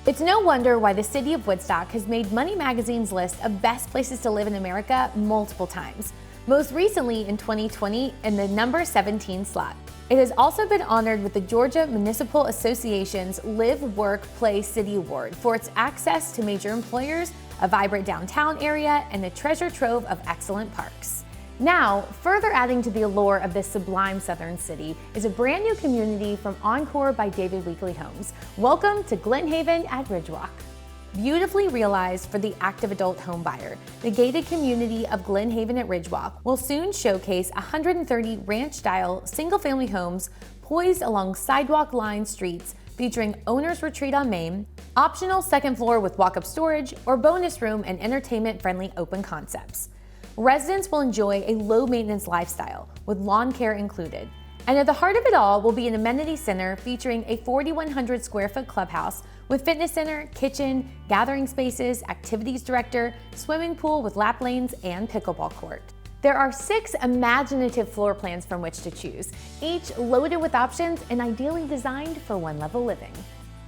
It's no wonder why the city of Woodstock has made Money Magazine's list of best places to live in America multiple times, most recently in 2020 in the number 17 slot. It has also been honored with the Georgia Municipal Association's Live, Work, Play City Award for its access to major employers, a vibrant downtown area, and a treasure trove of excellent parks. Now, further adding to the allure of this sublime southern city is a brand new community from Encore by David Weekley Homes. Welcome to Glenhaven at Ridgewalk. Beautifully realized for the active adult home buyer, the gated community of Glenhaven at Ridgewalk will soon showcase 130 ranch-style single-family homes poised along sidewalk-lined streets featuring owner's retreat on Main, optional second floor with walk-up storage, or bonus room and entertainment-friendly open concepts. Residents will enjoy a low-maintenance lifestyle with lawn care included. And at the heart of it all will be an amenity center featuring a 4,100 square foot clubhouse with fitness center, kitchen, gathering spaces, activities director, swimming pool with lap lanes, and pickleball court. There are 6 imaginative floor plans from which to choose, each loaded with options and ideally designed for one-level living.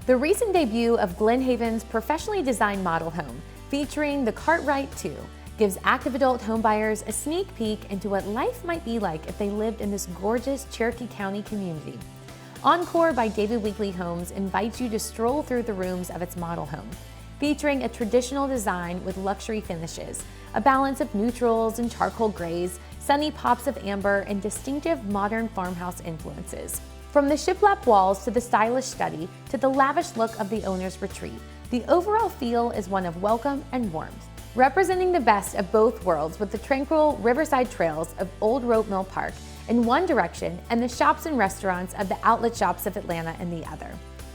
The recent debut of Glenhaven's professionally designed model home, featuring the Cartwright 2, gives active adult homebuyers a sneak peek into what life might be like if they lived in this gorgeous Cherokee County community. Encore by David Weekley Homes invites you to stroll through the rooms of its model home, featuring a traditional design with luxury finishes, a balance of neutrals and charcoal grays, sunny pops of amber, and distinctive modern farmhouse influences. From the shiplap walls to the stylish study to the lavish look of the owner's retreat, the overall feel is one of welcome and warmth. Representing the best of both worlds with the tranquil riverside trails of Olde Rope Mill Park in one direction and the shops and restaurants of the outlet shops of Atlanta in the other.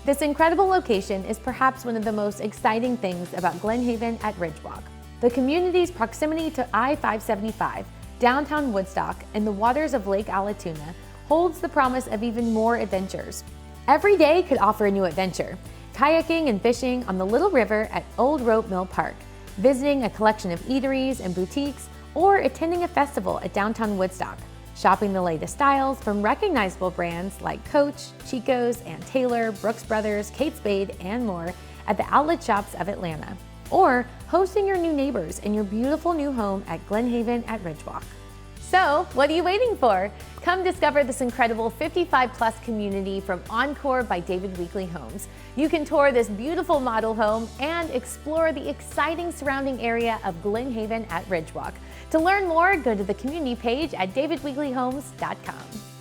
This incredible location is perhaps one of the most exciting things about Glenhaven at Ridgewalk. The community's proximity to I-575, downtown Woodstock, and the waters of Lake Allatoona holds the promise of even more adventures. Every day could offer a new adventure. Kayaking and fishing on the Little River at Olde Rope Mill Park, visiting a collection of eateries and boutiques, or attending a festival at downtown Woodstock, shopping the latest styles from recognizable brands like Coach, Chico's, Ann Taylor, Brooks Brothers, Kate Spade, and more at the outlet shops of Atlanta, or hosting your new neighbors in your beautiful new home at Glenhaven at Ridgewalk. So, what are you waiting for? Come discover this incredible 55-plus community from Encore by David Weekley Homes. You can tour this beautiful model home and explore the exciting surrounding area of Glenhaven at Ridgewalk. To learn more, go to the community page at davidweekleyhomes.com.